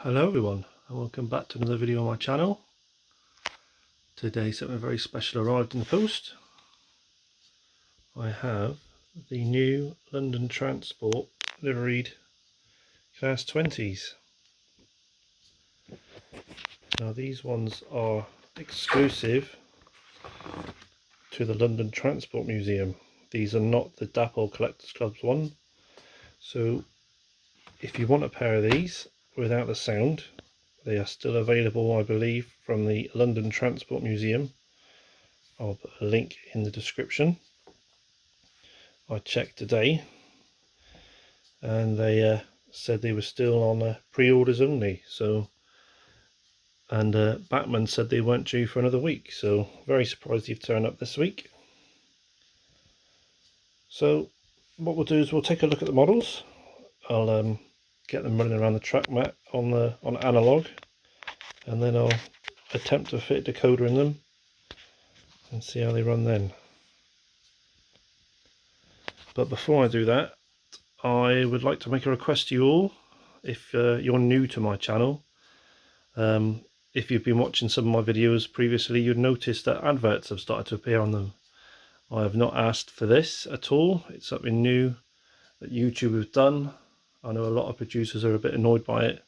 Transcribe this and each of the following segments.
Hello everyone, and welcome back to another video on my channel. Today something very special arrived in the post. I have the new London Transport liveried Class 20s. Now these ones are exclusive to the London Transport Museum. These are not the Dapple Collectors Club's one. So if you want a pair of these without the sound, they are still available, I believe, from the London Transport Museum. I'll put a link in the description. I checked today and they said they were still on pre-orders only. So, and Bachmann said they weren't due for another week. So very surprised you've turned up this week. So what we'll do is we'll take a look at the models. I'll get them running around the track mat on analog, and then I'll attempt to fit a decoder in them and see how they run then. But before I do that, I would like to make a request to you all. If you're new to my channel, if you've been watching some of my videos previously, you'd notice that adverts have started to appear on them. I have not asked for this at all. It's something new that YouTube has done. I know a lot of producers are a bit annoyed by it.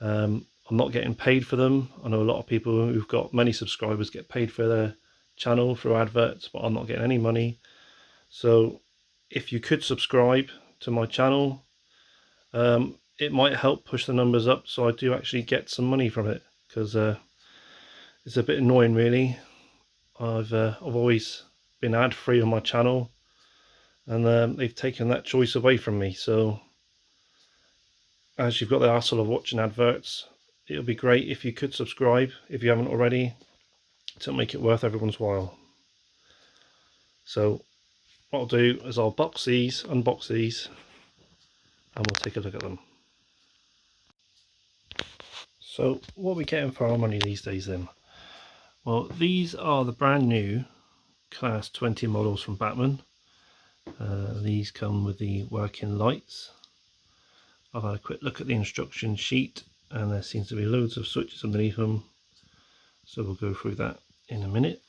I'm not getting paid for them. I know a lot of people who've got many subscribers get paid for their channel through adverts, but I'm not getting any money. So if you could subscribe to my channel, it might help push the numbers up so I do actually get some money from it, because it's a bit annoying really. I've always been ad free on my channel, and they've taken that choice away from me. So as you've got the hassle of watching adverts, it would be great if you could subscribe if you haven't already, to make it worth everyone's while. So what I'll do is I'll unbox these, and we'll take a look at them. So what are we getting for our money these days then? Well, these are the brand new Class 20 models from Bachmann. These come with the working lights. I've had a quick look at the instruction sheet and there seems to be loads of switches underneath them, so we'll go through that in a minute.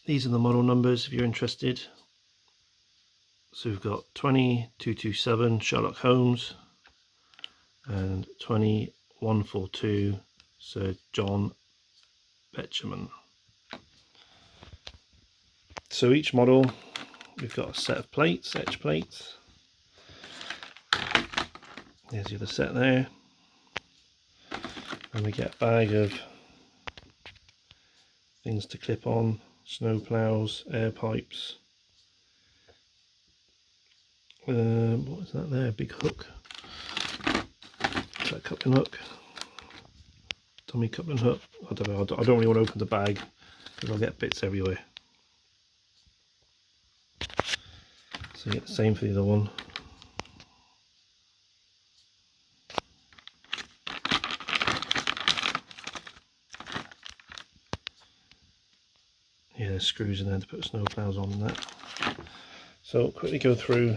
These are the model numbers if you're interested. So we've got 20227 Sherlock Holmes and 20142 Sir John Bachmann. So each model, we've got a set of plates, etch plates. There's the other set there. And we get a bag of things to clip on: snow plows, air pipes. What is that there? Big hook. Is that coupling hook? Dummy coupling hook. I don't know. I don't really want to open the bag because I'll get bits everywhere. So you get the same for the other one. Yeah, there's screws in there to put snow plows on and that. So quickly go through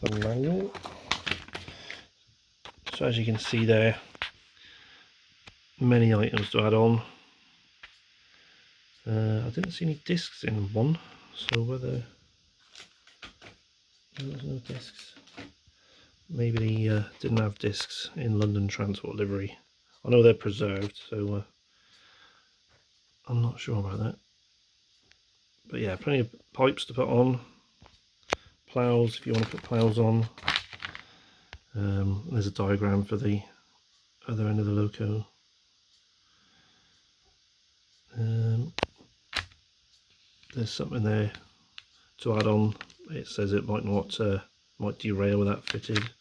the manual. So as you can see there, many items to add on. I didn't see any discs in one, so whether there's no discs, maybe they didn't have discs in London Transport livery. I know they're preserved, so I'm not sure about that. But yeah, plenty of pipes to put on, plows if you want to put plows on. There's a diagram for the other end of the loco. There's something there to add on. It says it might not might derail without fitted.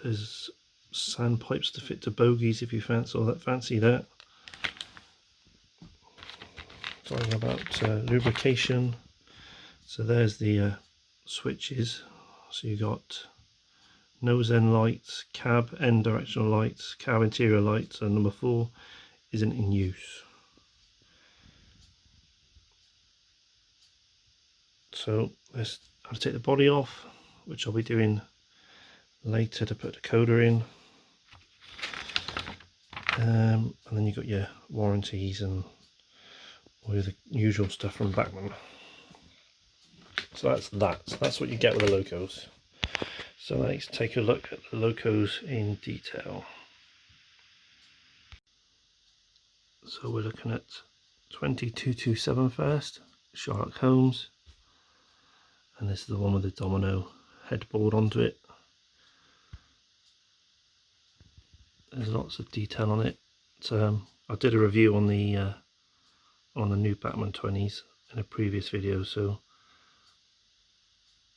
There's sandpipes to fit to bogies if you fancy that. Talking about lubrication. So there's the switches. So you got nose end lights, cab end directional lights, cab interior lights, and number 4 isn't in use. So let's have to take the body off, which I'll be doing later to put the decoder in. And then you've got your warranties and all the usual stuff from Bachmann. So that's that. So that's what you get with the locos. So let's take a look at the locos in detail. So we're looking at 20227 first, Sherlock Holmes, and this is the one with the domino headboard onto it. There's lots of detail on it. I did a review on the new Bachmann 20s in a previous video, so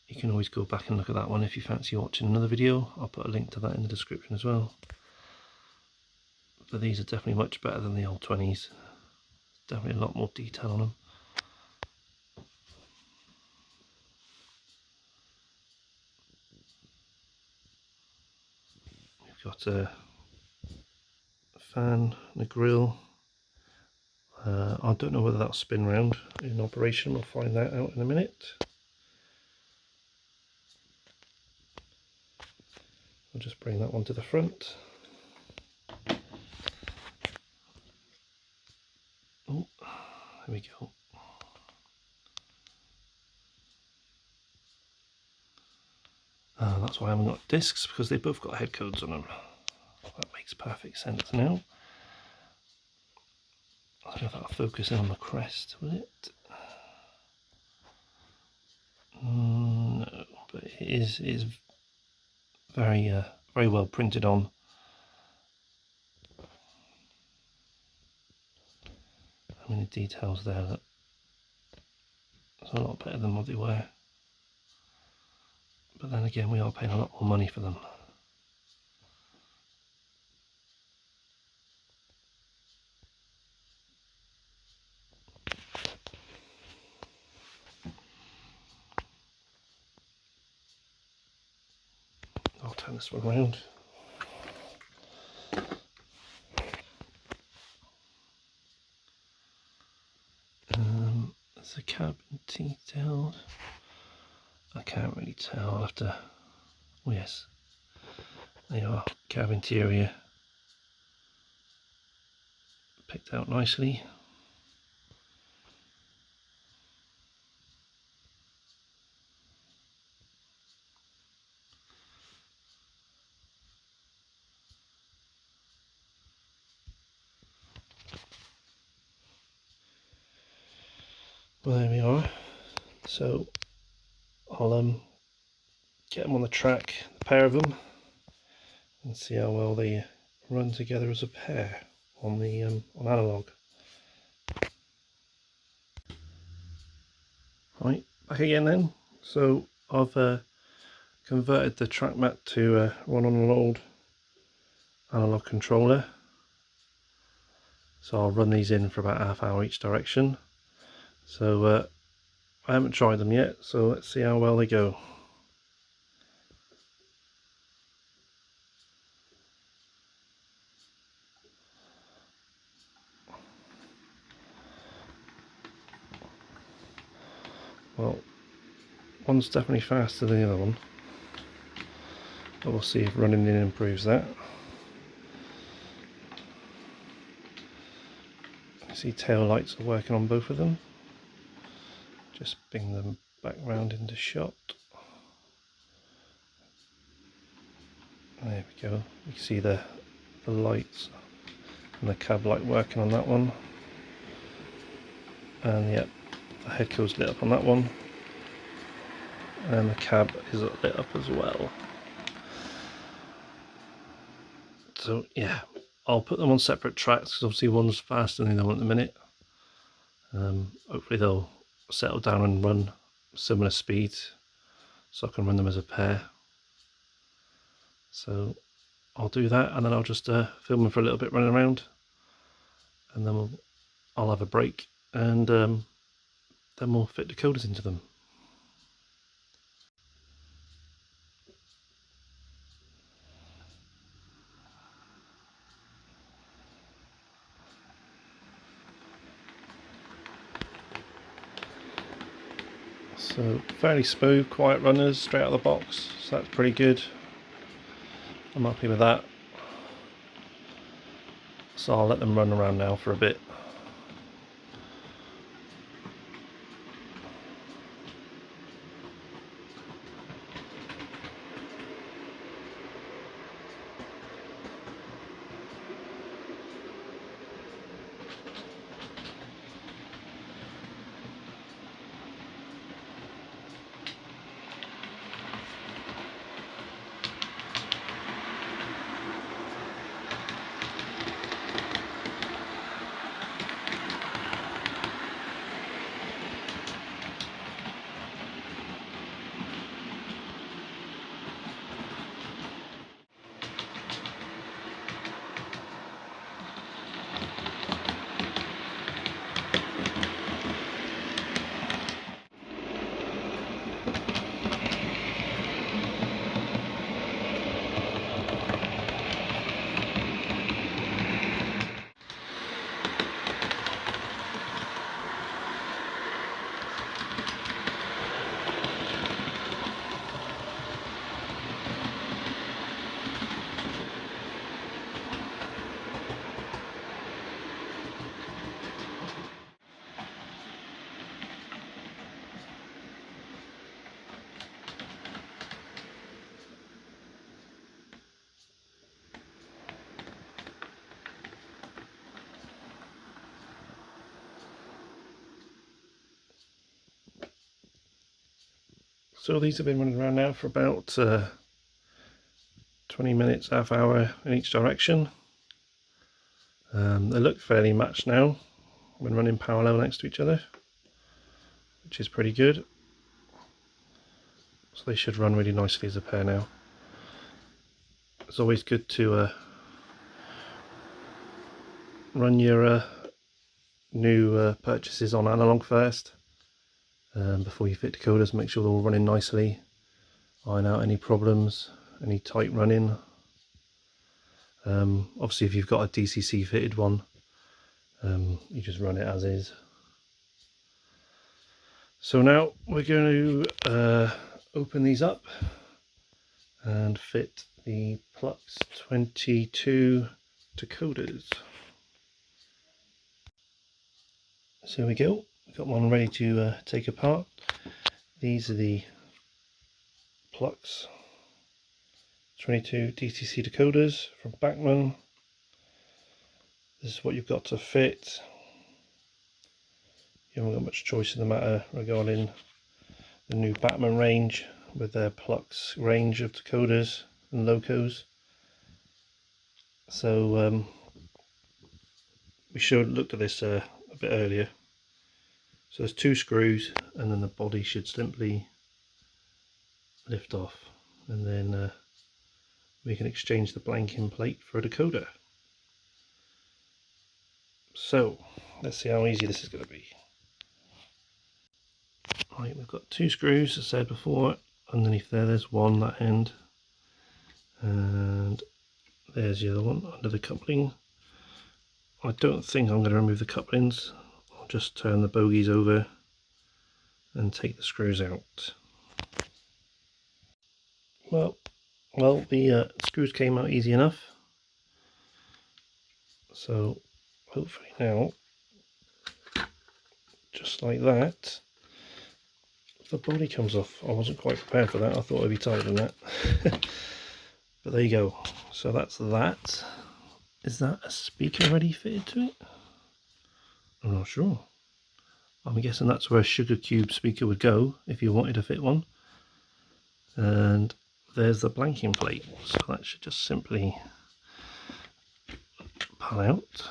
you can always go back and look at that one if you fancy watching another video. I'll put a link to that in the description as well. But these are definitely much better than the old 20s. Definitely a lot more detail on them. We've got a fan and a grill. I don't know whether that'll spin round in operation. We'll find that out in a minute. I'll just bring that one to the front. Oh, there we go. That's why I haven't got discs, because they both got head codes on them. That makes perfect sense now. I don't know if that'll focus in on the crest, will it? No, but it is very very well printed on. I mean, the details there, that it's a lot better than what they were. But then again, we are paying a lot more money for them. I'll turn this one around. There's the cabin details. I can't really tell. I'll have to. Oh yes, there you are. Cab interior picked out nicely. Well, there we are. So I'll get them on the track, the pair of them, and see how well they run together as a pair on the on analog. Right, back again then. So I've converted the track mat to run on an old analog controller. So I'll run these in for about half hour each direction. So I haven't tried them yet, so let's see how well they go. Well, one's definitely faster than the other one, but we'll see if running in improves that. You see tail lights are working on both of them. Just bring them back round into shot. There we go. You can see the lights and the cab light working on that one. And yep, the head code's lit up on that one. And the cab is lit up as well. So yeah, I'll put them on separate tracks because obviously one's faster than the other one at the minute. Hopefully they'll settle down and run similar speeds so I can run them as a pair. So I'll do that, and then I'll just film them for a little bit running around, and then I'll have a break, and then we'll fit decoders into them. So fairly smooth, quiet runners straight out of the box, so that's pretty good. I'm happy with that. So I'll let them run around now for a bit. So these have been running around now for about 20 minutes, half hour in each direction. They look fairly matched now when running parallel next to each other, which is pretty good. So they should run really nicely as a pair now. It's always good to run your new purchases on analog first before you fit decoders. Make sure they're all running nicely, iron out any problems, any tight running. Obviously if you've got a DCC fitted one, you just run it as is. So now we're going to open these up and fit the Plux 22 decoders. So here we go, we've got one ready to take apart. These are the Plux 22 DCC decoders from Bachmann. This is what you've got to fit. You haven't got much choice in the matter regarding the new Bachmann range with their Plux range of decoders and locos. So we should have looked at this a bit earlier. So there's two screws and then the body should simply lift off, and then we can exchange the blanking plate for a decoder. So let's see how easy this is going to be. Right, we've got two screws, as I said before. Underneath there's one, that end, and there's the other one under the coupling. I don't think I'm going to remove the couplings. I'll just turn the bogies over and take the screws out. Well, the screws came out easy enough. So hopefully now, just like that, the body comes off. I wasn't quite prepared for that. I thought it'd be tighter than that. But there you go. So that's that. Is that a speaker ready fitted to it? I'm not sure. I'm guessing that's where a Sugar Cube speaker would go if you wanted to fit one. And there's the blanking plate. So that should just simply pull out.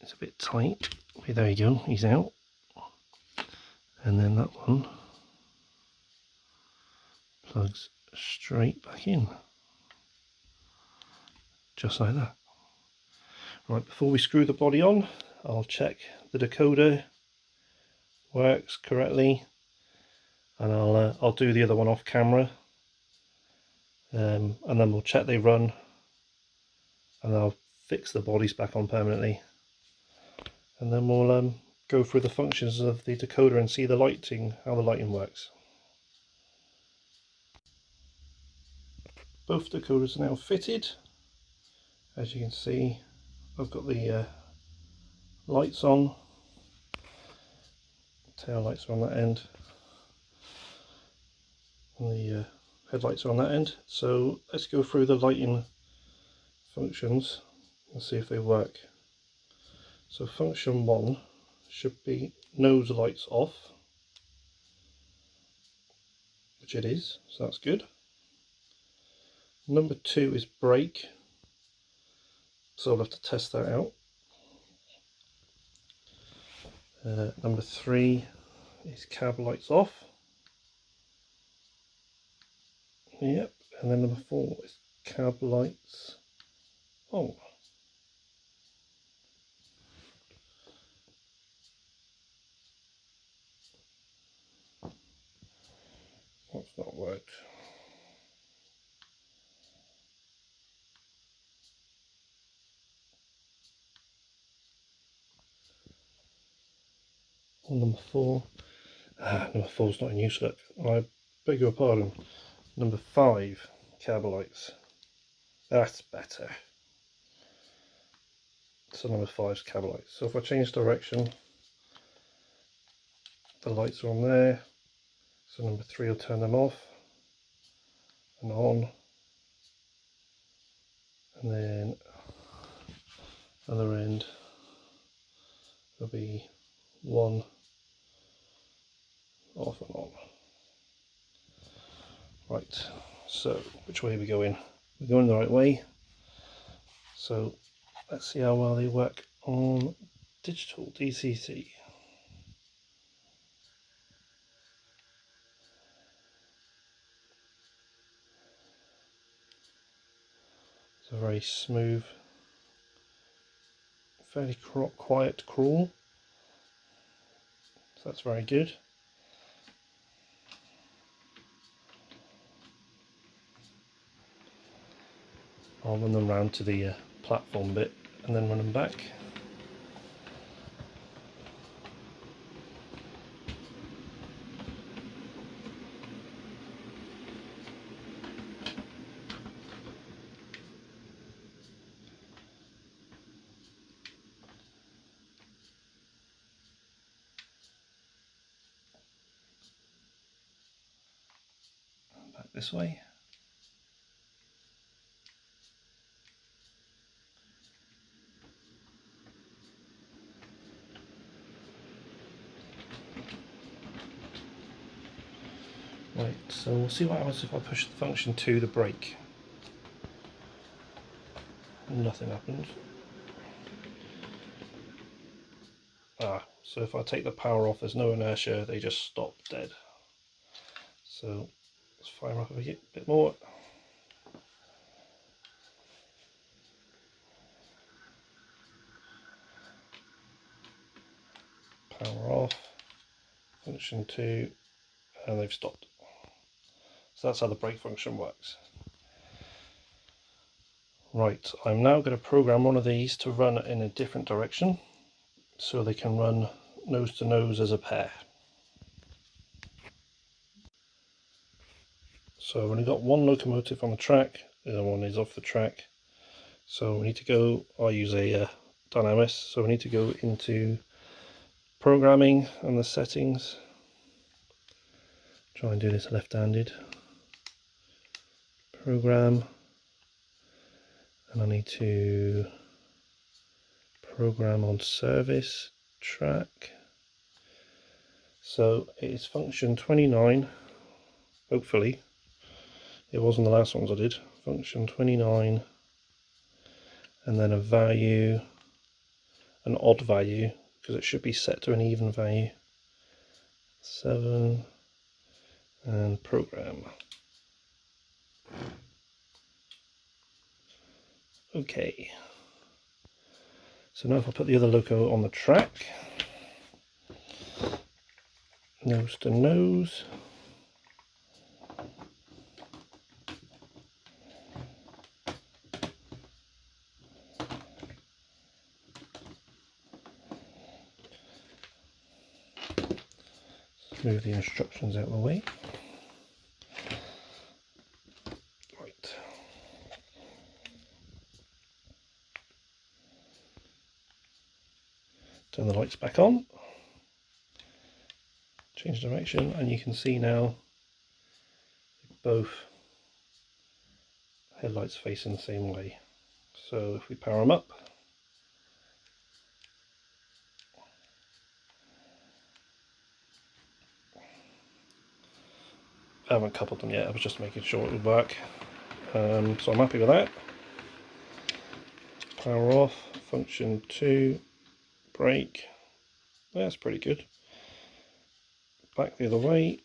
It's a bit tight. Okay, there you go, he's out. And then that one plugs straight back in. Just like that. Right, before we screw the body on, I'll check the decoder works correctly, and I'll do the other one off camera, and then we'll check they run, and I'll fix the bodies back on permanently, and then we'll go through the functions of the decoder and see the lighting, how the lighting works. Both decoders are now fitted. As you can see, I've got the lights on, tail lights are on that end, and the headlights are on that end. So let's go through the lighting functions and see if they work. So function 1 should be nose lights off, which it is, so that's good. Number 2 is brake, so I'll have to test that out. Number 3 is cab lights off. Yep, and then number 4 is cab lights on. What's not worked? On number 4, number 4 is not in use. Look, I beg your pardon. Number 5, cab lights. That's better. So number 5 is cab lights. So if I change direction, the lights are on there. So number 3 will turn them off and on, and then other end will be 1 off and on. Right, so which way are we going? We're going the right way. So let's see how well they work on digital DCC. It's a very smooth, fairly quiet crawl, so that's very good. I'll run them round to the platform bit and then run them back. Back this way. Right, so we'll see what happens if I push the function 2, the brake. Nothing happens. So if I take the power off, there's no inertia, they just stop dead. So let's fire up a bit more. Power off, function 2, and they've stopped. So that's how the brake function works. Right, I'm now going to program one of these to run in a different direction so they can run nose to nose as a pair. So I've only got one locomotive on the track, the other one is off the track. So we need to go, I use a Dynamis, so we need to go into programming and the settings. Try and do this left-handed. Program, and I need to program on service track. So it is function 29, hopefully. It wasn't the last ones I did. Function 29, and then a value, an odd value, because it should be set to an even value. 7, and program. Okay. So now if I put the other loco on the track, nose to nose. move the instructions out of the way. Right. Turn the lights back on. Change direction, and you can see now both headlights facing the same way. So if we power them up, I haven't coupled them yet, I was just making sure it would work. So I'm happy with that. Power off, function 2, brake, that's pretty good. Back the other way.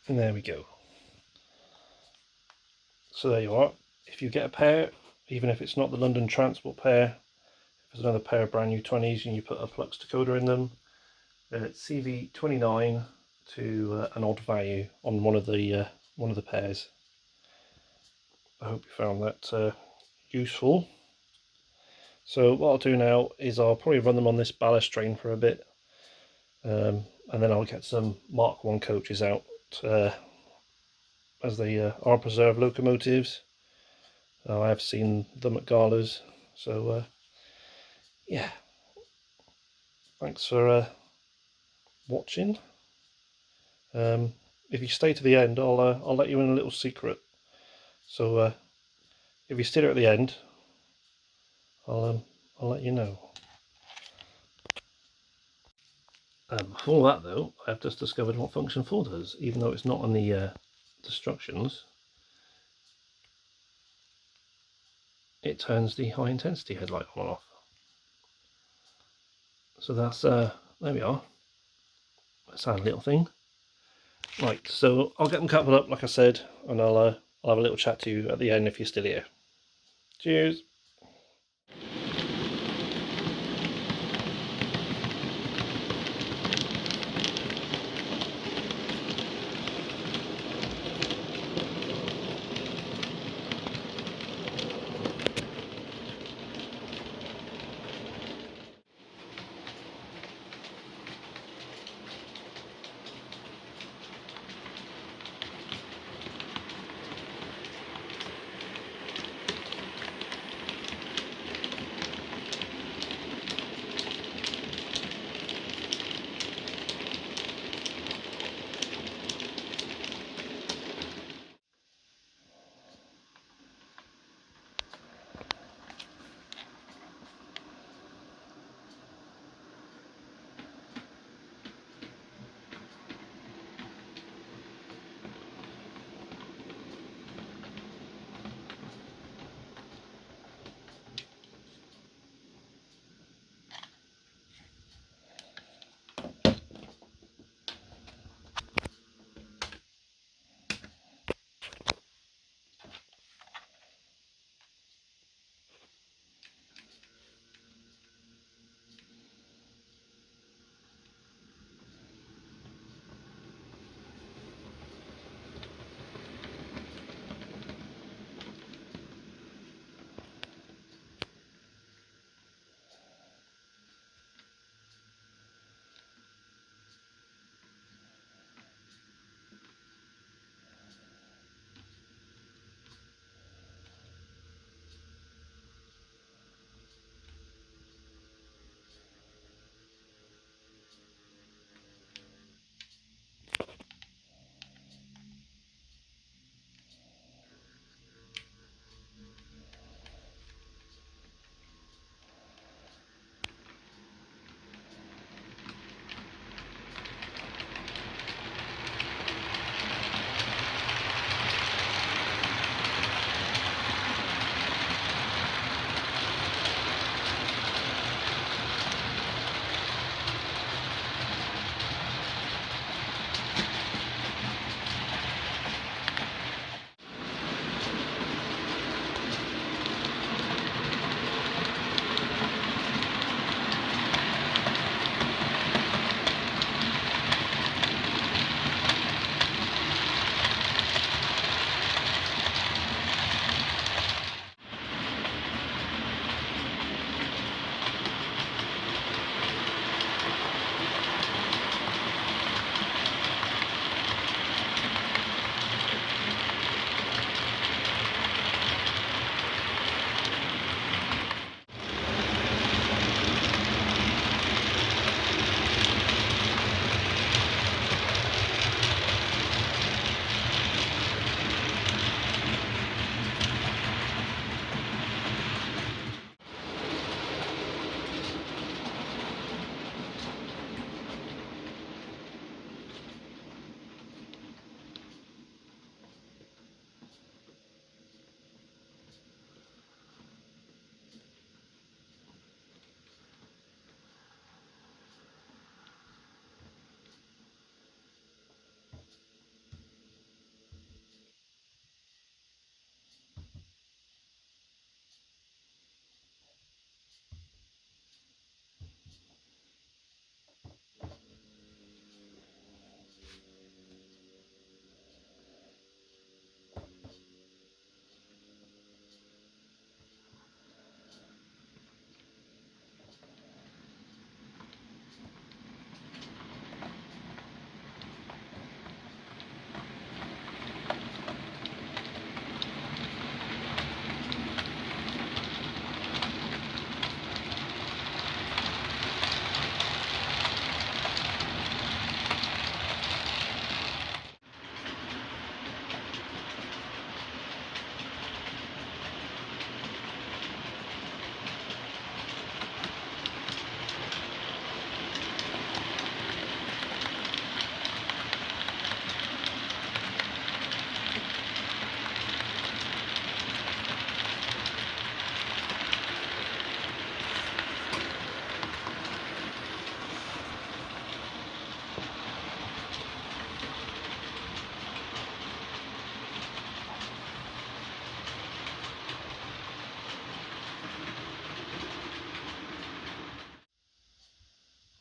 And there we go. So there you are. If you get a pair, even if it's not the London Transport pair, if there's another pair of brand new 20s and you put a flux decoder in them, it's CV29 to an odd value on one of the pairs. I hope you found that useful. So what I'll do now is I'll probably run them on this ballast train for a bit, and then I'll get some Mark 1 coaches out as they are preserved locomotives. I have seen them at galas, so yeah, thanks for watching. If you stay to the end, I'll let you in a little secret. So if you stay there at the end, I'll let you know. Before that though, I've just discovered what function 4 does, even though it's not on the instructions. It turns the high intensity headlight on and off. So that's there we are. That's our little thing. Right, so I'll get them coupled up like I said, and I'll have a little chat to you at the end if you're still here. Cheers.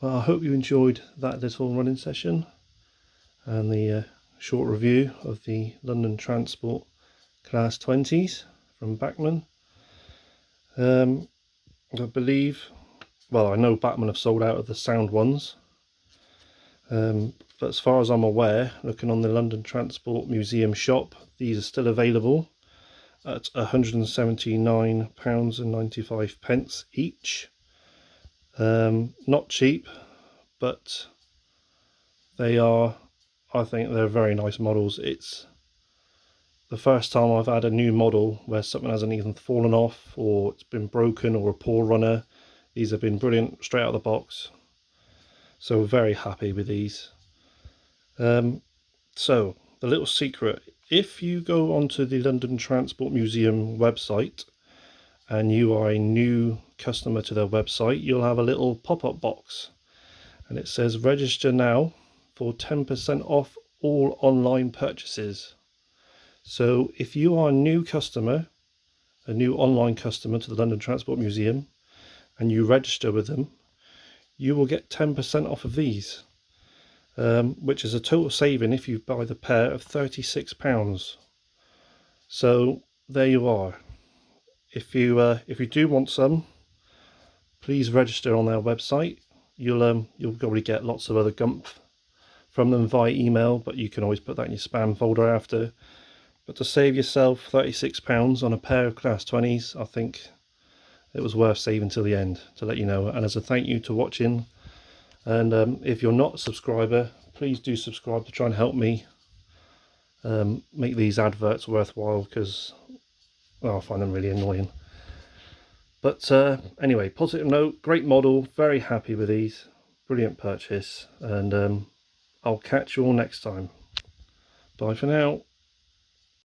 Well, I hope you enjoyed that little running session and the short review of the London Transport Class 20s from Bachmann. I believe, well, I know Bachmann have sold out of the sound ones, but as far as I'm aware, looking on the London Transport Museum shop, these are still available at £179.95 each. Not cheap, but they are, I think they're very nice models. It's the first time I've had a new model where something hasn't even fallen off or it's been broken or a poor runner. These have been brilliant straight out of the box, so very happy with these. So the little secret, if you go onto the London Transport Museum website and you are a new customer to their website, you'll have a little pop-up box and it says register now for 10% off all online purchases. So if you are a new customer, a new online customer to the London Transport Museum, and you register with them, you will get 10% off of these, which is a total saving if you buy the pair of £36. So there you are. If you do want some, please register on their website. You'll probably get lots of other gumph from them via email, but you can always put that in your spam folder after. But to save yourself £36 on a pair of Class 20s, I think it was worth saving till the end, to let you know. And as a thank you to watching, and if you're not a subscriber, please do subscribe to try and help me make these adverts worthwhile, because I find them really annoying. But anyway, positive note, great model, very happy with these, brilliant purchase, and I'll catch you all next time. Bye for now.